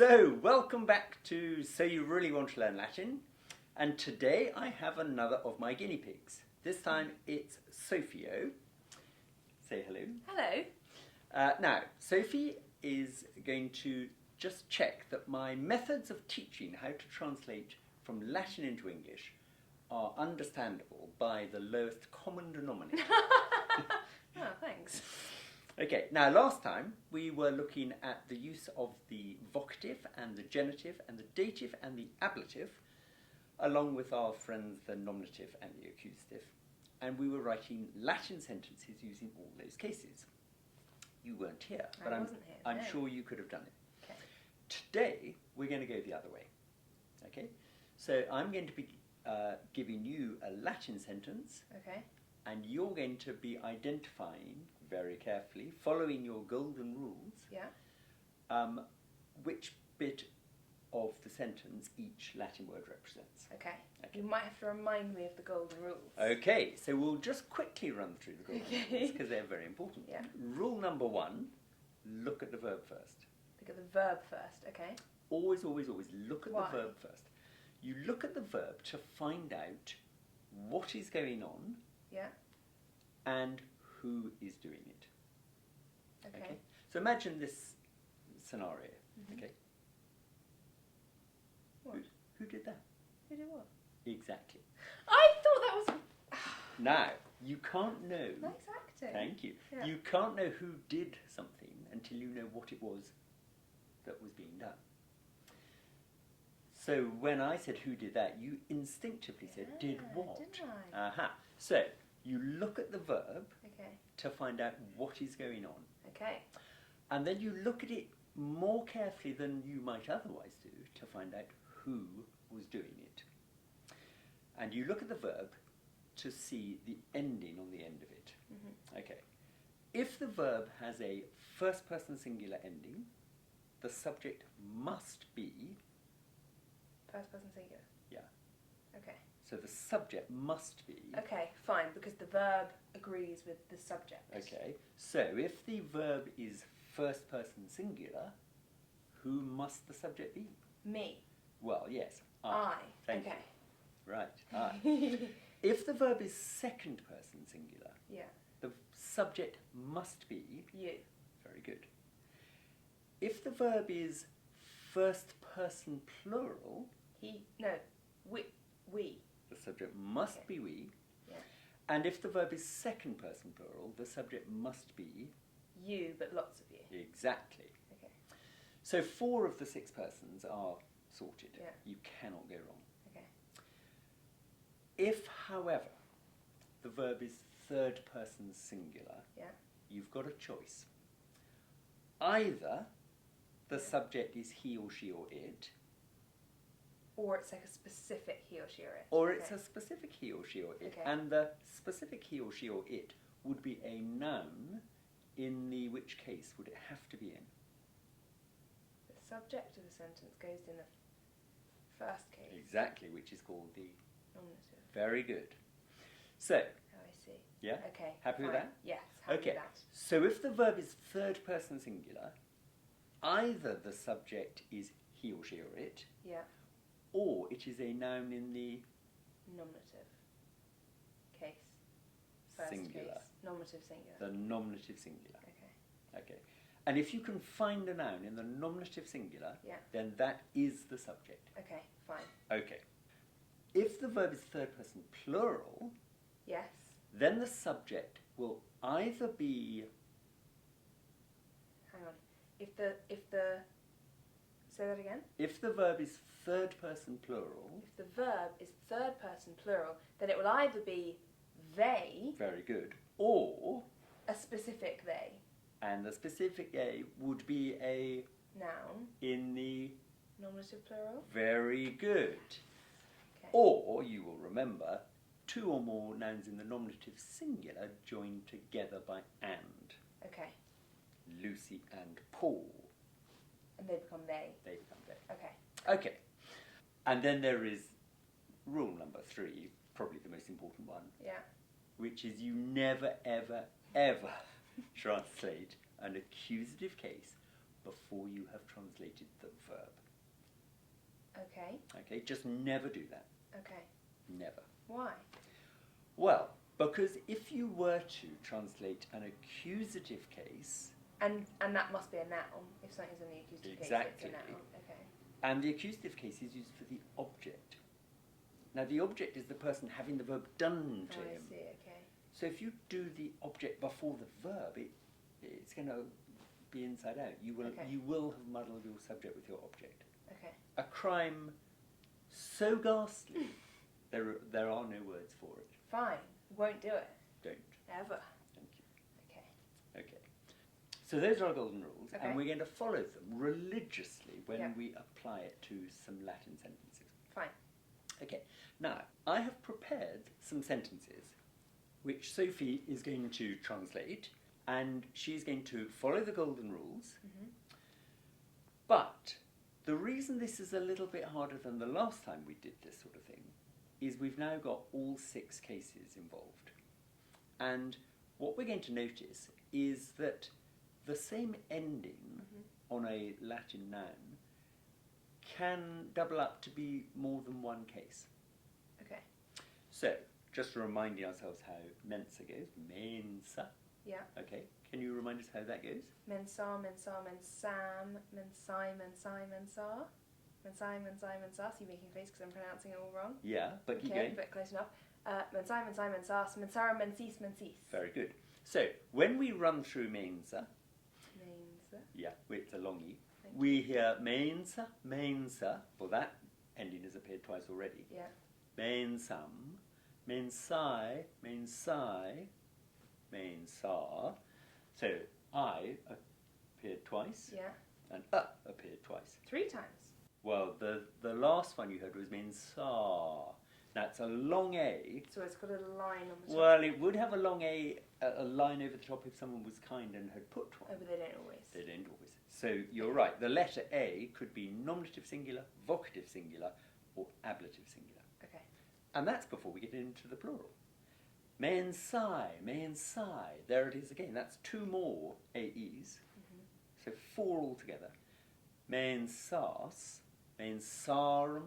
So, welcome back to So You Really Want to Learn Latin, and today I have another of my guinea pigs. This time it's Sophie. Say hello. Hello. Now, Sophie is going to just check that my methods of teaching how to translate from Latin into English are understandable by the lowest common denominator. Oh, thanks. Okay, now last time we were looking at the use of the vocative and the genitive and the dative and the ablative, along with our friends the nominative and the accusative, and we were writing Latin sentences using all those cases. You weren't here, but I'm no. sure you could have done it. Okay. Today we're going to go the other way. Okay, so I'm going to be giving you a Latin sentence. Okay. And you're going to be identifying very carefully, following your golden rules, which bit of the sentence each Latin word represents. Okay. You might have to remind me of the golden rules. Okay, so we'll just quickly run through the golden rules because they're very important. Yeah. Rule number 1, look at the verb first. Look at the verb first, okay. Always, always, always look at Why? the verb first. You look at the verb to find out what is going on. Yeah. And who is doing it. Okay. So imagine this scenario. Mm-hmm. Okay. What? Who did that? Who did what? Exactly. I thought that was... Now, you can't know... Nice acting. Thank you. Yeah. You can't know who did something until you know what it was that was being done. So when I said who did that, you instinctively said did what? Didn't I? Aha. So you look at the verb Okay. to find out what is going on. Okay. And then you look at it more carefully than you might otherwise do to find out who was doing it. And you look at the verb to see the ending on the end of it. Mm-hmm. Okay. If the verb has a first person singular ending, the subject must be... First person singular? Yeah. Okay. So the subject must be... Okay, fine, because the verb agrees with the subject. Okay. So if the verb is first person singular, who must the subject be? Me. Well, yes. I. Thank okay. you. Right. I. If the verb is second person singular, Yeah. the subject must be... You. Very good. If the verb is first person plural... He. No. We. The subject must be we. Yeah. And if the verb is second person plural, the subject must be... You, but lots of you. Exactly. Okay. So 4 of the 6 persons are sorted. Yeah. You cannot go wrong. Okay. If, however, the verb is third person singular, Yeah. you've got a choice. Either the subject is he or she or it, Or it's like a specific he or she or it. or it's a specific he or she or it, Okay. and the specific he or she or it would be a noun, in the which case would it have to be in? The subject of the sentence goes in the first case. Exactly, which is called the... Nominative. Very good. So, Oh, I see. yeah? Okay. Happy with fine. that? Yes, happy Okay, with that. so if the verb is third person singular, either the subject is he or she or it, Yeah. or it is a noun in the Nominative. Case. First singular. case. Nominative singular. The nominative singular. Okay. Okay. And if you can find a noun in the nominative singular, Yeah. then that is the subject. Okay, fine. Okay. If the verb is third person plural, Yes. then the subject will either be... Hang on. If the say that again? If the verb is third person plural... If the verb is third person plural, then it will either be they, Very good. Or... a specific they, And the specific a would be a... noun, in the... nominative plural. Very good. Okay. Or, you will remember, 2 or more nouns in the nominative singular joined together by and. Okay. Lucy and Paul. And they become they. They become they. Okay. Okay. And then there is rule number 3, probably the most important one, Yeah. which is you never, ever, ever translate an accusative case before you have translated the verb. Okay. Okay, just never do that. Okay. Never. Why? Well, because if you were to translate an accusative case, And that must be a noun. If something's in the accusative Exactly. case, it's a noun. Okay. and the accusative case is used for the object. Now, the object is the person having the verb done to Oh, I him. see. Okay. So if you do the object before the verb, it's going to be inside out. You will have muddled your subject with your object. Okay. A crime so ghastly, there are no words for it. Fine. Won't do it. Don't. Ever. Thank you. Okay. Okay. So those are our golden rules, Okay. and we're going to follow them religiously when Yeah. we apply it to some Latin sentences. Fine. Okay. Now, I have prepared some sentences which Sophie is going to translate, and she's going to follow the golden rules. Mhm. But the reason this is a little bit harder than the last time we did this sort of thing is we've now got all 6 cases involved. And what we're going to notice is that the same ending on a Latin noun can double up to be more than one case. Okay. So, just reminding ourselves how mensa goes, mensa, Yeah. okay? Can you remind us how that goes? Mensa, mensa, mensam, mensai, mensai, mensa. Mensai, mensai, mensa. So you're making a face because I'm pronouncing it all wrong. Yeah, but keep Okay, going. but close enough. Mensai, mensai, mensas, mensara, mensis, mensis. Very good. So, when we run through mensa, Mensa. yeah, it's a long E, Thank we hear mensa, mensa, well that ending has appeared twice already. Yeah. Mensam, mensai, mensai, mensa. So, I appeared twice, Yeah. and appeared twice. 3 times. Well, the last one you heard was mensa. That's a long A. So it's got a line on the top. Well, it would have a long A, a line over the top if someone was kind and had put one. Oh, but they don't always. They don't always. So you're right. The letter A could be nominative singular, vocative singular, or ablative singular. Okay. And that's before we get into the plural. Mensai, mensai. There it is again. That's 2 more AEs. So 4 altogether. Mensas, mensarum,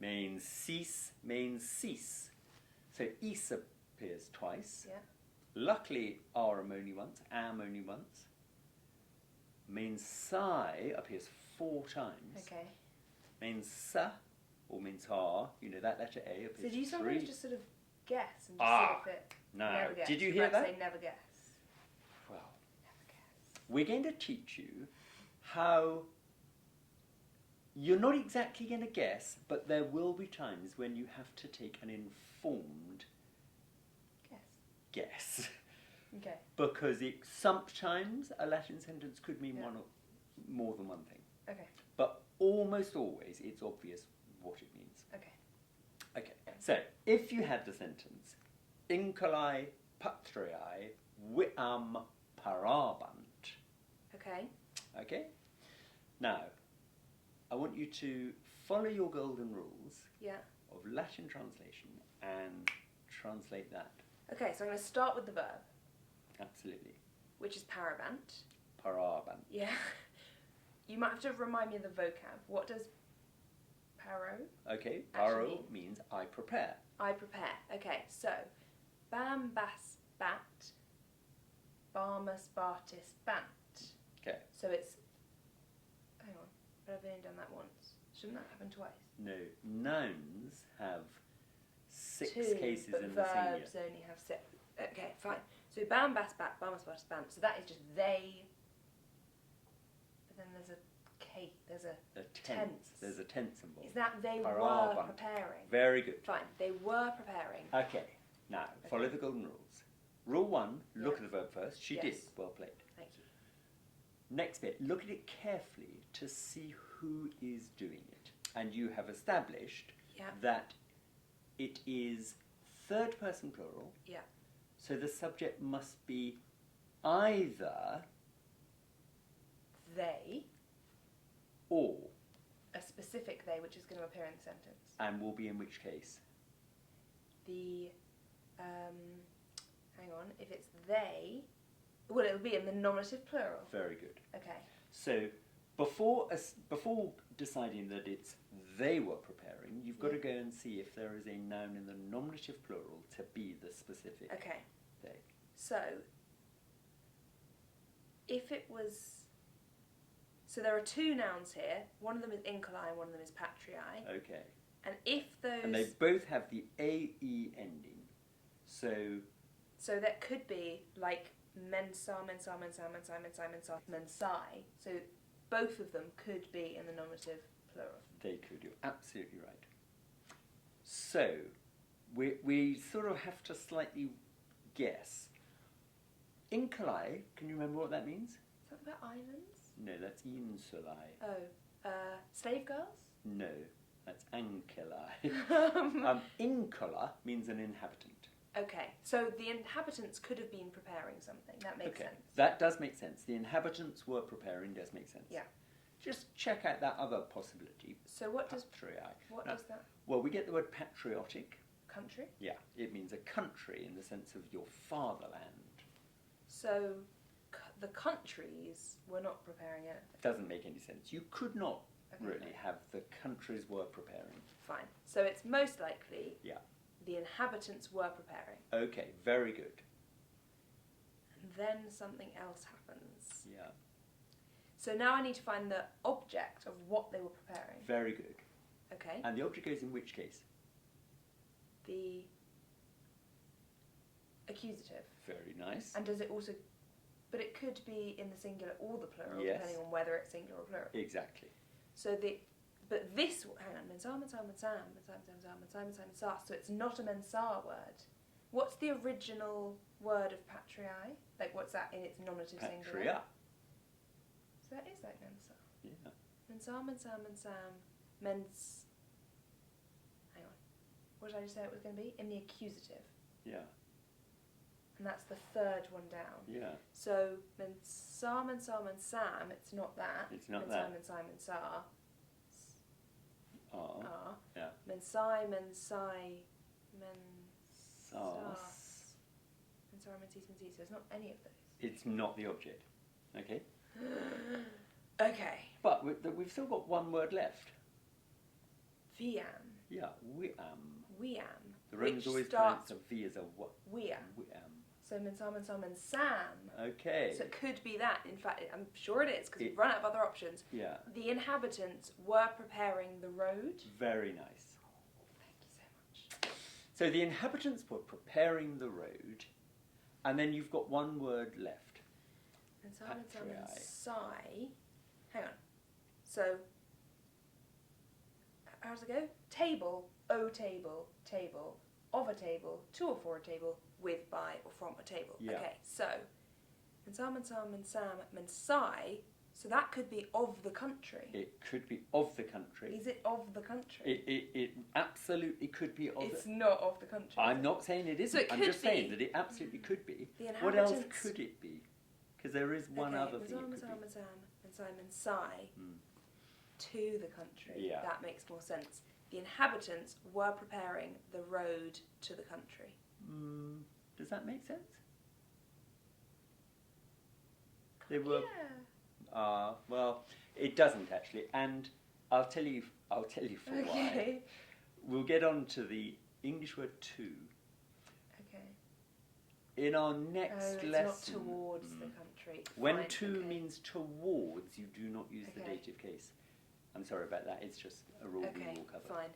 mensis, mensis. So is appears twice. Yeah. Luckily, arum only once, am only once. Mensai appears 4 times. Okay. Mensa or mensa, that letter A appears So do you 3. sometimes just sort of guess and just see if it... No. Never guess. Did you You're hear about to that? say never guess. Well, Never guess. we're going to teach you how you're not exactly going to guess, but there will be times when you have to take an informed guess. Okay. Because sometimes a Latin sentence could mean one or more than one thing. Okay. But almost always it's obvious what it means. Okay. Okay, so if you had the sentence, Incolae patriae viam parabant. Okay. Okay? Now, I want you to follow your golden rules Yeah. of Latin translation and translate that. Okay, so I'm going to start with the verb, Absolutely. which is parabant. Parabant. Yeah. You might have to remind me of the vocab. What does paro? Okay, Actually paro mean- means I prepare. I prepare. Okay, so bam bas bat, barmus bartis bant. Okay. So it's, hang on, but I've only done that once. Shouldn't that happen twice? No, nouns have 6 2, cases but in the singular. verbs only have 6. Okay, fine. So bam bas bat, barmus bartis bant. So that is just they. But then there's a case. There's a tense. There's a tense involved. Is that they were Parabant. preparing? Very good. Fine. They were preparing. Okay, now follow the golden rules. Rule 1, look Yeah. at the verb first. She Yes. did. Well played. Thank you. Next bit, look at it carefully to see who is doing it. And you have established Yeah. that it is 3rd person plural, Yeah. so the subject must be either They, or, a specific they, which is going to appear in the sentence. and will be in which case? The, hang on, if it's they, well, it'll be in the nominative plural. Very good. Okay. So before deciding that it's they were preparing, you've got to go and see if there is a noun in the nominative plural to be the specific Okay. they. So, if it was... So there are two nouns here. One of them is incoli and one of them is patriae. Okay. And if those... And they both have the AE ending. So that could be like mensa, mensai. So both of them could be in the nominative plural. they could. You're absolutely right. So we sort of have to slightly guess. Incoli, can you remember what that means? Something about islands? No, that's insulae. Oh, slave girls? No, that's ancili. Incola means an inhabitant. Okay, so the inhabitants could have been preparing something. That makes sense. That does make sense. The inhabitants were preparing does make sense. Yeah. Just check out that other possibility. So what does Patriae. what Now, does that well, we get the word patriotic. country? Yeah, it means a country in the sense of your fatherland. So the countries were not preparing it. Doesn't make any sense. You could not Okay, really fine. have the countries were preparing. Fine. So it's most likely Yeah. the inhabitants were preparing. Okay, very good. And then something else happens. Yeah, So now I need to find the object of what they were preparing. very good. Okay. And the object goes in which case? The accusative. Very nice. And does it also... But it could be in the singular or the plural, Yes. depending on whether it's singular or plural. Exactly. So but this... Hang on. Mensar. So it's not a mensar word. What's the original word of patriae? Like, what's that in its nominative singular? Patria. So that is like mensar. Yeah. Mens... Hang on. What did I just say it was going to be? In the accusative. Yeah. And that's the third one down. Yeah. So, mensam, it's not that. It's not that. Mensar. Ah. Yeah. Mensai, Sas. mensis. So it's not any of those. It's not the object. Okay. Okay. But we've still got one word left. Viam. Yeah. Weam. The Romans Which always starts pronounce a V as a what? Weam. So mensam, mensam. Okay. So it could be that. In fact, I'm sure it is, because we've run out of other options. Yeah. The inhabitants were preparing the road. Very nice. Thank you so much. So the inhabitants were preparing the road, and then you've got one word left. Mensai. Hang on. So, how does it go? Table, table, of a table, to or for a table, with, by, or from a table. Yeah. Okay, so, mensai, so that could be of the country. It could be of the country. Is it of the country? It absolutely could be of It's not of the country. I'm not saying it isn't. So it I'm could just saying be. that it absolutely could be. The What else inhabitants- could it be? Because there is one other thing it could be. Mensai, to the country. Yeah. That makes more sense. The inhabitants were preparing the road to the country. Does that make sense? They were. Yeah. Well, it doesn't actually, and I'll tell you for why. Okay. We'll get on to the English word to. Okay. In our next it's lesson. not towards the country. When Fine, to okay. means towards, you do not use the Okay. dative case. I'm sorry about that. It's just a rule we will cover. Fine.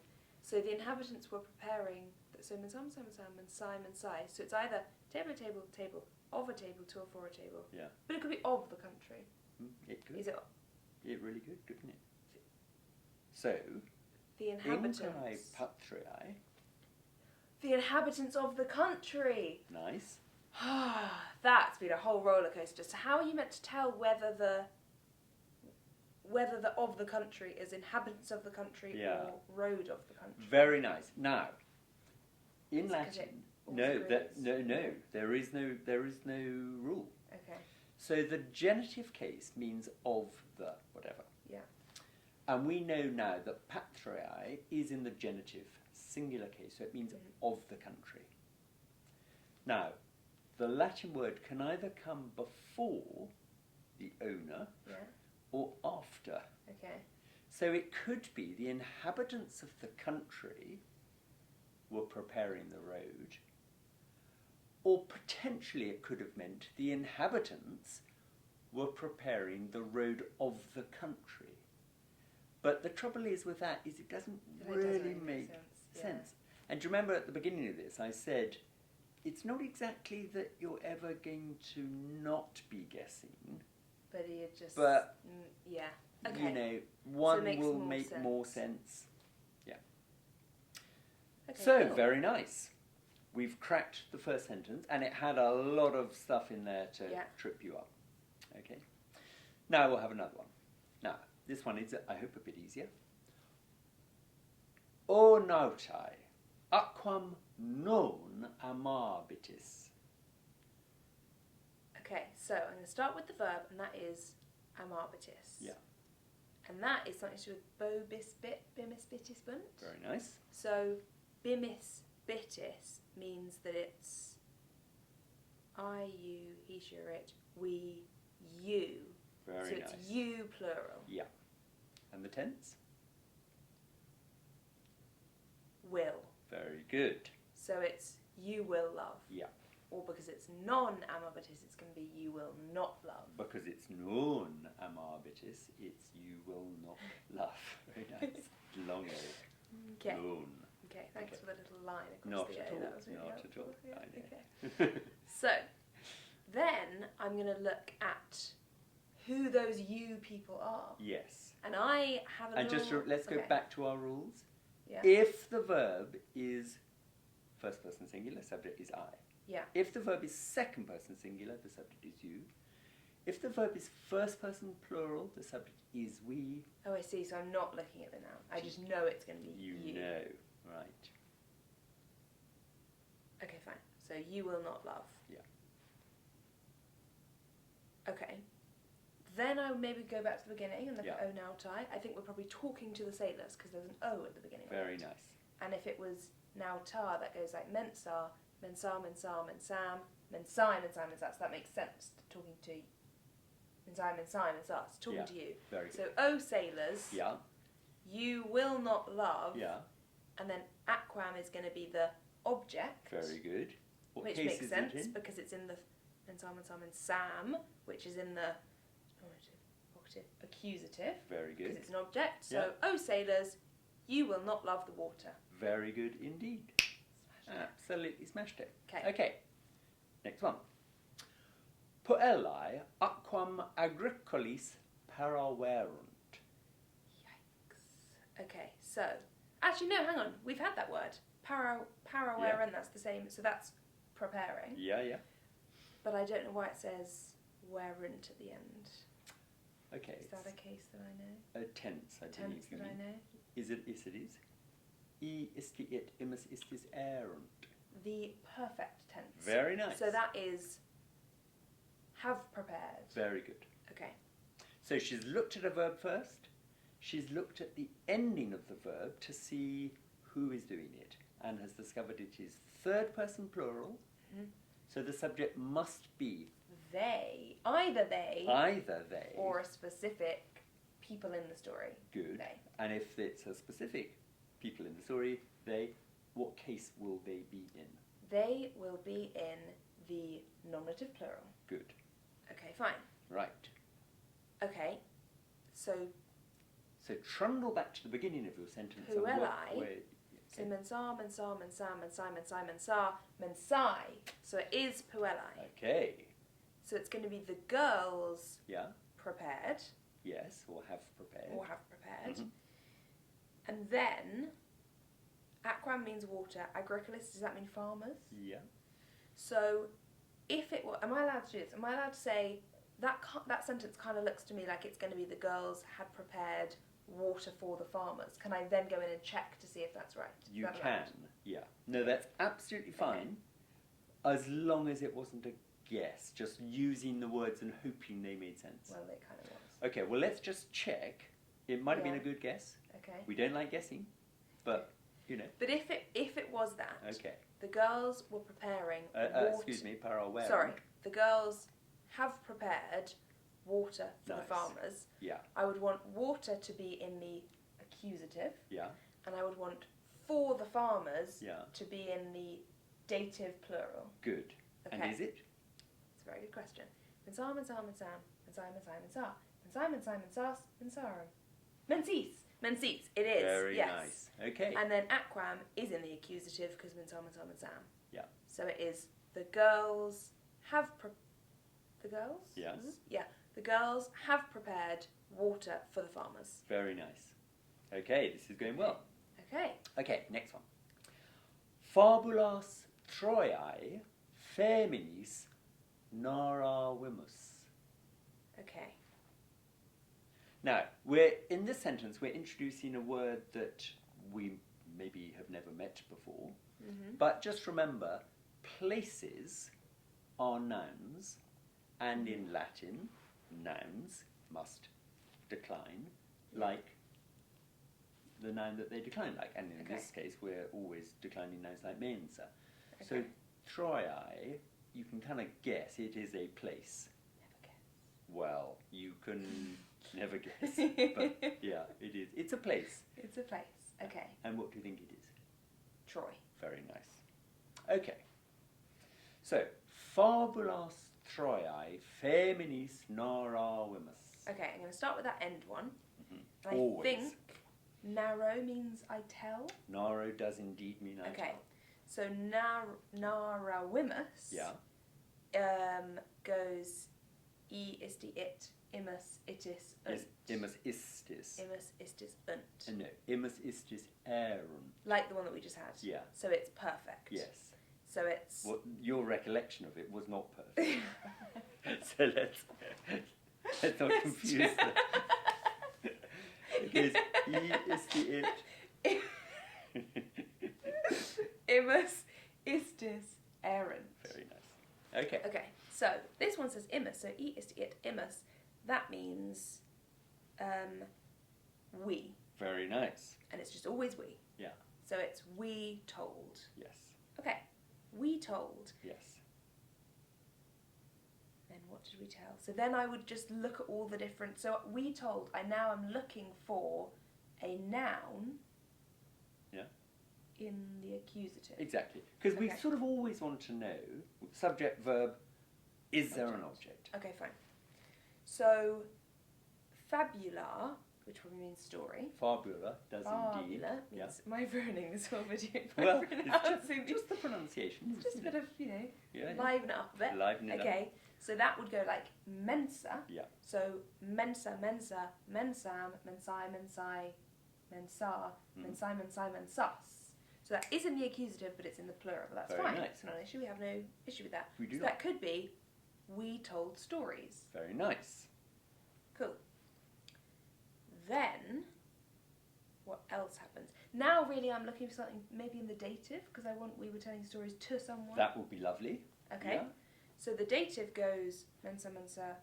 So the inhabitants were preparing. So mensai. So it's either table, of a table, to or for a table. Yeah. But it could be of the country. It could. Is it It really could, couldn't it? So, the inhabitants? Incai patriae. The inhabitants of the country. Nice. That's been a whole roller coaster. So how are you meant to tell whether the of the country is inhabitants of the country Yeah. or road of the country? Very nice. Now, in Is it 'cause Latin, it no, agrees? there is no rule. Okay. So the genitive case means of the whatever. Yeah. And we know now that patriae is in the genitive singular case, so it means of the country. Now, the Latin word can either come before the owner Yeah. or after. Okay. So it could be the inhabitants of the country were preparing the road, or potentially it could have meant the inhabitants were preparing the road of the country. But the trouble is with that is it doesn't really make sense. And do you remember at the beginning of this I said it's not exactly that you're ever going to not be guessing. But you just... But, yeah. Okay. you know, one So it makes will more make sense. more sense. Yeah. Okay, So, cool. very nice. We've cracked the first sentence, and it had a lot of stuff in there to trip you up. Okay. Now we'll have another one. Now, this one is, I hope, a bit easier. O nautai, aquam non amabitis. Okay, so I'm going to start with the verb, and that is amabitis. Yeah. And that is something to do with bobis bit, bimis bitis bunt. Very nice. So, bimis bitis means that it's I, you, he, she, it, we, you. Very so nice. it's you plural. Yeah. And the tense? Will. Very good. So it's you will love. Yeah. Or because it's non-amabitis, it's going to be you will not love. Because it's non amabitis, it's you will not love. Very nice. Long O. Okay. Non. Okay, thanks for the little line across Not the at O. all. That was really Not helpful. at all. Yeah, I know. okay. So, then I'm going to look at who those you people are. Yes. And I have a And just let's go okay. back to our rules. Yeah. If the verb is first person singular, subject is I. Yeah. If the verb is second person singular, the subject is you. If the verb is first person plural, the subject is we. Oh, I see. So I'm not looking at the noun. I just know it's going to be you. You know, right. Okay, fine. So you will not love. Yeah. Okay. Then I would maybe go back to the beginning and look Yeah. at O nautai. I think we're probably talking to the sailors because there's an O at the beginning. Very of it. nice. And if it was nauta, that goes like mensa, mensa, mensa, mensam, mensai, mensai, mensas. So that makes sense. Talking to mensai, mensai, mensas. Talking Yeah. to you. Very good. So O sailors, Yeah. you will not love. Yeah. And then aquam is going to be the object. Very good. What Which case makes is sense it in? because it's in the mensam, mensam, mensam, which is in the vocative, accusative. Very Because good. it's an object. So, oh sailors, you will not love the water. Very good indeed. Smashed it. Absolutely smashed it. Okay. Okay. Next one. Poelai aquam agricolis paraverunt. Yikes. Okay, so actually no, hang on. We've had that word. Parawerin, that's the same. So that's preparing. Yeah, yeah. But I don't know why it says weren't at the end. Okay. Is that a case that I know? A tense, I believe Tense you that I mean. know? Is it? Yes, it is. I isti it imus istis erunt. The perfect tense. Very nice. So that is have prepared. Very good. Okay. So she's looked at a verb first. She's looked at the ending of the verb to see who is doing it and has discovered it is third person plural. Mhm. So the subject must be They. Either they either they or a specific people in the story. good. They. And if it's a specific people in the story, they, what case will they be in? They will be in the nominative plural. Good. Okay, fine. Right. Okay, so So trundle back to the beginning of your sentence and Puelai. work where. so mensa, mensa, mensa, mensai, mensai, mensa, mensai. So it is puelai. Okay. So it's going to be the girls Yeah. prepared Yes. Or have prepared. or have prepared. Mhm. And then aquam means water. Agricolis, does that mean farmers? Yeah. So if it were, am I allowed to do this? Am I allowed to say that sentence kind of looks to me like it's going to be the girls had prepared water for the farmers. Can I then go in and check to see if that's right? Is You that can. allowed? Yeah. No, that's absolutely fine. As long as it wasn't a guess, just using the words and hoping they made sense. Well, it kind of was. Okay, well, let's just check. It might have been Yeah. a good guess. Okay. We don't like guessing, but, you know. But if it was that, Okay. the girls were preparing water. Excuse me, para where? Sorry, the girls have prepared water for the Nice. farmers. Yeah. I would want water to be in the accusative, Yeah. and I would want for the farmers Yeah. to be in the dative plural. Good. Okay. And is it? It's a very good question. Mensar, mensar, mensam, mensai, mensai, mensar, mensai, mensai, mensas, mensarum. Menses. Menses. It is. Very yes. nice. Okay. And then aquam is in the accusative because mensar, mensar, mensam. Yeah. So it is the girls have the girls? Yes. Yeah. The girls have prepared water for the farmers. Very nice. Okay, this is going well. Okay. Okay, next one. Fabulas Troiae feminis naravimus. Okay. Now, we're in this sentence, we're introducing a word that we maybe have never met before. Mm-hmm. But just remember, places are nouns, and in Latin, nouns must decline like the noun that they decline like. And in this case, we're always declining nouns like mensa. So, Okay. Troiae, you can kind of guess it is a place. Never guess. Well, you can never guess. But yeah, it is. It's a place. It's a place. Okay. And what do you think it is? Troy. Very nice. Okay. So, fabulas Troiae feminis naravimus. Okay, I'm going to start with that end one. Mm-hmm. And Always. I think narrow means I tell. Naro does indeed mean I Okay. tell. So narawimus goes e isti it, imus itis unt. Imus istis. Imus istis unt. No, imus istis erum. Like the one that we just had. Yeah. So it's perfect. Yes. So it's... Well, your recollection of it was not perfect. So let's not confuse them. It is e isti it. Imus istis errant. Very nice. Okay. Okay, so this one says imus, so e isti it, imus. That means we. Very nice. And it's just always we. Yeah. So it's we told. Yes. Okay, we told. Yes. Then what did we tell? So then I would just look at all the different... So we told, I now am looking for a noun in the accusative. Exactly. Because we Okay. sort of always want to know, subject, verb, is there an object? Okay, fine. So fabula, which probably means story. Fabula does indeed. Fabula means... Am I ruining this whole video by Well, pronouncing it's just the pronunciation. It's just a bit of, Yeah. liven it up a bit. Liven it up. Okay, so that would go like mensa. Yeah. So mensa, mensa, mensam, mensai, mensai, mensar, mensai, mensai, mensas. So that is in the accusative, but it's in the plural. But that's Very fine. nice. It's not an issue. We have no issue with that. We do so not. that could be, we told stories. Very nice. Cool. Then, what else happens? Now, really, I'm looking for something maybe in the dative because I want we were telling stories to someone. That would be lovely. Okay. Yeah. So the dative goes mensa, mensa,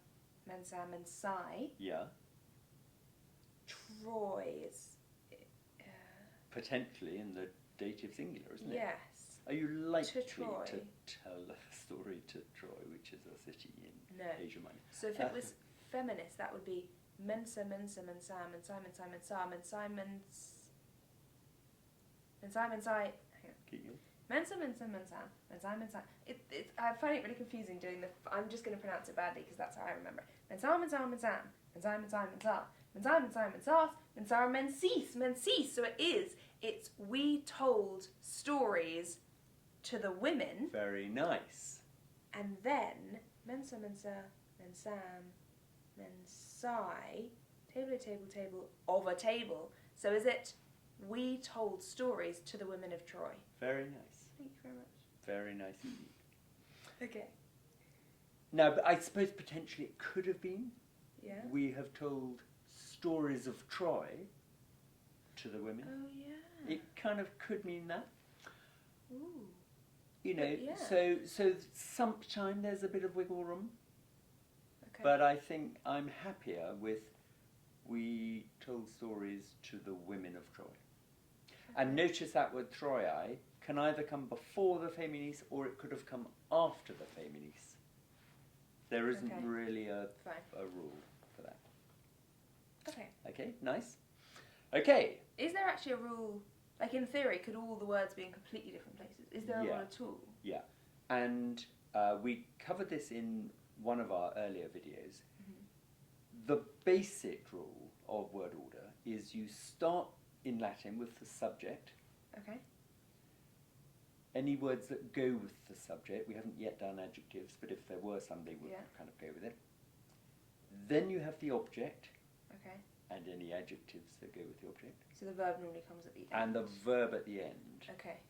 mensa, mensai. Yeah. Troy is. Potentially in the dative singular, isn't it? Yes. Are you likely To Troy. to tell a story to Troy, which is a city in No. Asia Minor? So if it was feminist, that would be mensa, mensa, mensam, mensai, mensai, mensar, mensai, mensai, mensai. Hang on. Keep going. Mensa, mensa, mensam, mensai, mensai. I find it really confusing doing the. I'm just going to pronounce it badly because that's how I remember it. Mensam, mensam, mensam, mensai, mensai, mensar, mensai, mensai, mensas, mensar, mensis, mensis. So it is. It's we told stories to the women, Very nice. and then mensa, mensa, mensam, mensai, table of a table. So is it we told stories to the women of Troy? Very nice. Thank you very much. Very nice indeed. Okay. Now, but I suppose potentially it could have been. Yeah. We have told stories of Troy to the women. Oh yeah. It kind of could mean that. Ooh. You know, But yeah. so sometime there's a bit of wiggle room. Okay. But I think I'm happier with we told stories to the women of Troy. And notice that word Troiae can either come before the feminis or it could have come after the feminis. There isn't Okay. really a Fine. rule for that. Okay. Okay, nice. Okay. Is there actually a rule? Like in theory, could all the words be in completely different places? Is there a Yeah. rule at all? Yeah. And we covered this in one of our earlier videos. The basic rule of word order is you start in Latin with the subject. Okay. Any words that go with the subject, we haven't yet done adjectives, but if there were some, they would kind of go with it. Then you have the object. Okay. And any adjectives that go with the object. So the verb normally comes at the end. And the verb at the end. Okay.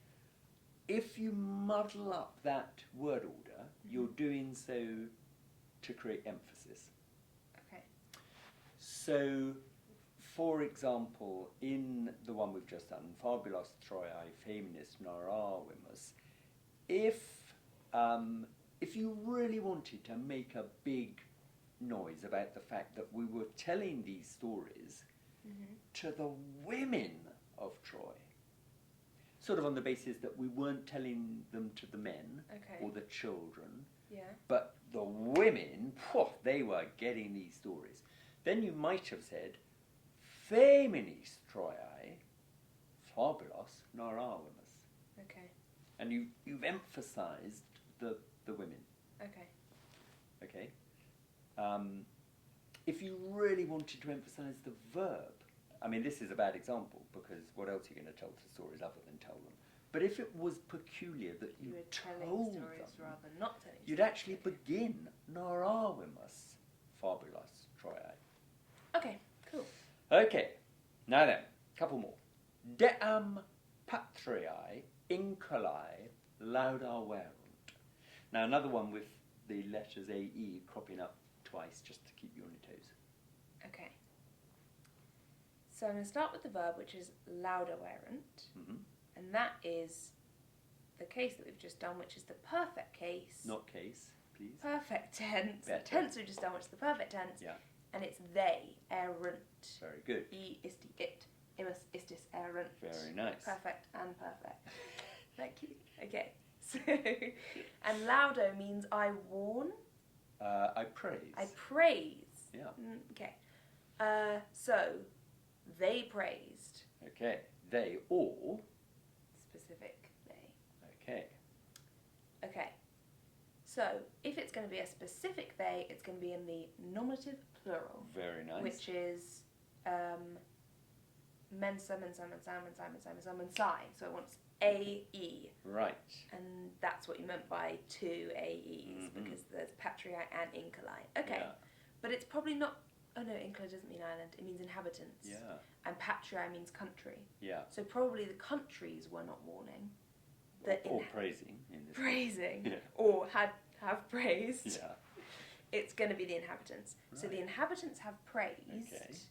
If you muddle up that word order, you're doing so to create emphasis. Okay. So, for example, in the one we've just done, Fabulos Troiae Feminist Naravimus, if you really wanted to make a big noise about the fact that we were telling these stories to the women of Troy, sort of on the basis that we weren't telling them to the men or the children, but the women, they were getting these stories. Then you might have said, Feminist Troiae Fabulos Naravimus. Okay. And you've emphasised the women. Okay. Okay? If you really wanted to emphasise the verb, I mean, this is a bad example because what else are you going to tell the stories other than tell them? But if it was peculiar that you were telling told stories them, rather than not telling you'd stories. actually begin Naravimus Fabulos Troiae. Okay, cool. Okay, now then, couple more. Deam patriae incolae lauda verunt. Now another one with the letters AE cropping up twice just to keep you on your toes. Okay. So I'm going to start with the verb, which is lauda verunt. And that is the case that we've just done, which is the perfect case. Not case, please. Perfect tense. Better. The tense we've just done, which is the perfect tense. Yeah. And it's they, errant. Very good. E isti it, imus istis errant. Very nice. Perfect and perfect. Thank you. Okay. So, and laudo means I warn. I praise. I praise. Yeah. Okay. So, they praised. Okay. They or. Specific they. Okay. Okay. So, if it's going to be a specific they, it's going to be in the nominative plural. Very nice. Which is mensa, mensa, mensa, mensa, mensa, mensa, mensai. So it wants A-E. Right. And that's what you meant by two A-Es, because there's patriae and incolae. Okay. Yeah. But it's probably not... Oh no, incolae doesn't mean island. It means inhabitants. Yeah. And patriae means country. Yeah. So probably the countries were not warning. Or praising. In this Praising. Yeah. Or have praised. Yeah. It's going to be the inhabitants. So the inhabitants have praised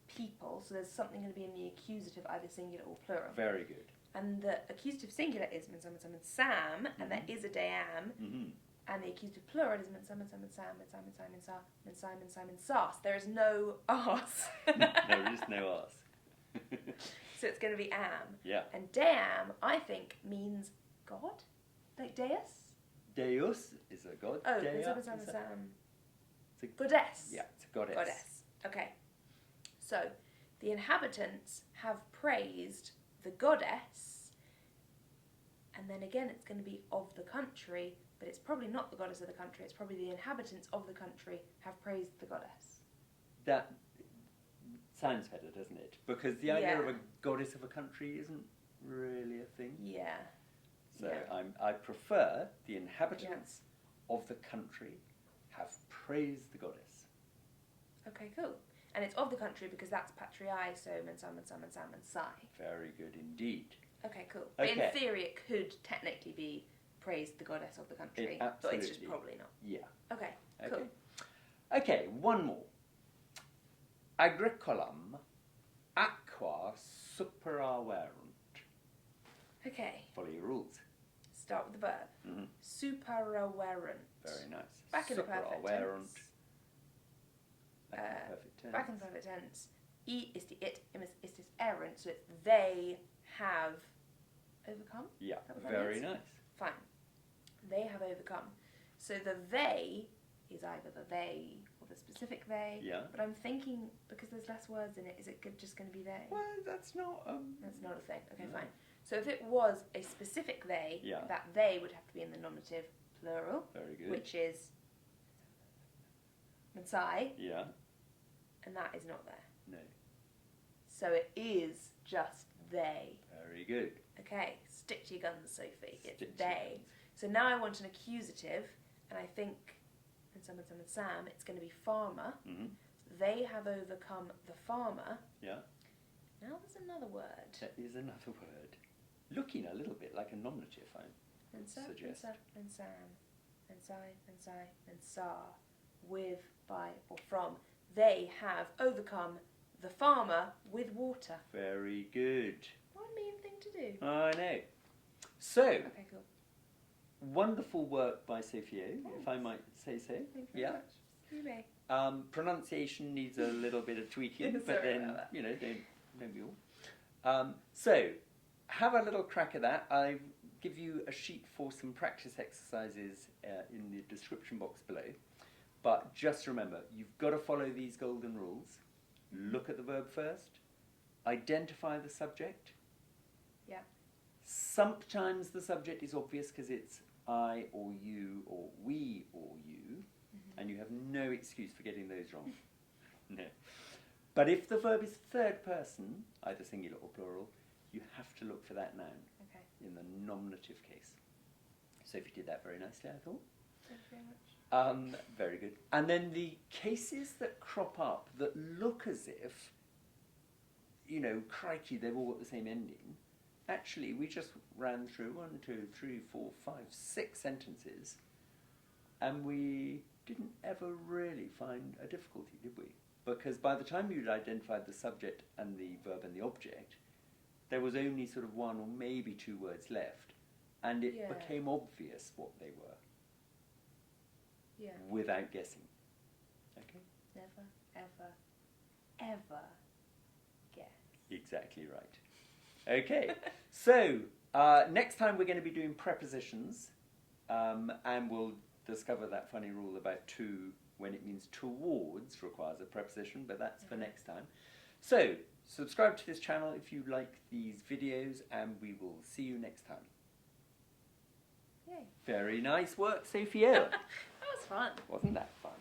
people. So there's something going to be in the accusative, either singular or plural. Very good. And the accusative singular is mensam, mensam, mensam, and there is a deam. And the accusative plural is mensam, mensam, mensam, mensam, mensam, mensam, mensam, mensam, mensas. There is no arse. There is no arse. So it's going to be am. Yeah. And deam, I think, means God? Like deus? Deus is a god. Oh, Dea mensam, is mensam, a- mensam. it's a- Goddess. Yeah, it's a goddess. Goddess. Okay. So, the inhabitants have praised the goddess, and then again it's going to be of the country, but it's probably not the goddess of the country, it's probably the inhabitants of the country have praised the goddess. That sounds better, doesn't it? Because the idea of Yeah. a goddess of a country isn't really a thing. Yeah. So Yeah. I prefer the inhabitants of the country have praised the goddess. Okay, cool. And it's of the country because that's patriae, so mensam, mensam, mensam, mensai. Very good indeed. Okay, cool. But Okay. in theory it could technically be praised the goddess of the country, It but it's just absolutely- probably not. Yeah. Okay, cool. Okay. Okay, one more. Agricolum aqua superaverunt. Okay, Follow your rules. start with the verb. Superaverunt. Very nice. Back in the perfect Superaverunt. tense. Back in the perfect tense. Back in the perfect tense. E is the it, imus is this errant, so it's they have overcome? Yeah, That what that very means? nice. Fine. They have overcome. So the they is either the they or the specific they. Yeah. But I'm thinking, because there's less words in it, is it just going to be they? Well, that's not. That's not a thing. Okay, No. fine. So if it was a specific they, Yeah. that they would have to be in the nominative plural, Very good. which is Mensai, Yeah. and that is not there. No. So it is just they. Very good. Okay, stick to your guns, Sophie. It's Stick to your they. guns. So now I want an accusative, and I think in Sam and Sam, it's going to be farmer. Mm-hmm. They have overcome the farmer. Yeah. Now there's another word. That is another word. Looking a little bit like a nominative, I Mensa, suggest. Mensa, Mensam, Mensai, Mensai, Mensa, with, by, or from. They have overcome the farmer with water. Very good. What a mean thing to do. I know. So, Okay, cool. wonderful work by Sophie, if Thanks. I might say so. Thank you very Yeah. much. You may. Pronunciation needs a little bit of tweaking, but Sorry then, about that. you know, don't we all? So, have a little crack at that. I give you a sheet for some practice exercises in the description box below. But just remember, you've got to follow these golden rules. Look at the verb first. Identify the subject. Yeah. Sometimes the subject is obvious because it's I or you or we or you, and you have no excuse for getting those wrong. No. But if the verb is third person, either singular or plural, you have to look for that noun Okay. in the nominative case. Sophie did that very nicely, I thought. Thank you very much. Very good. And then the cases that crop up that look as if, you know, crikey, they've all got the same ending. Actually, we just ran through 1, 2, 3, 4, 5, 6 sentences, and we didn't ever really find a difficulty, did we? Because by the time you'd identified the subject and the verb and the object, there was only sort of 1 or maybe 2 words left, and it Yeah. became obvious what they were Yeah. without guessing. Okay? Never, ever, ever guess. Exactly right. Okay, so next time we're going to be doing prepositions, and we'll discover that funny rule about to, when it means towards, requires a preposition, but that's for next time. So, subscribe to this channel if you like these videos, and we will see you next time. Yay. Very nice work, Sophia. That was fun. Wasn't that fun?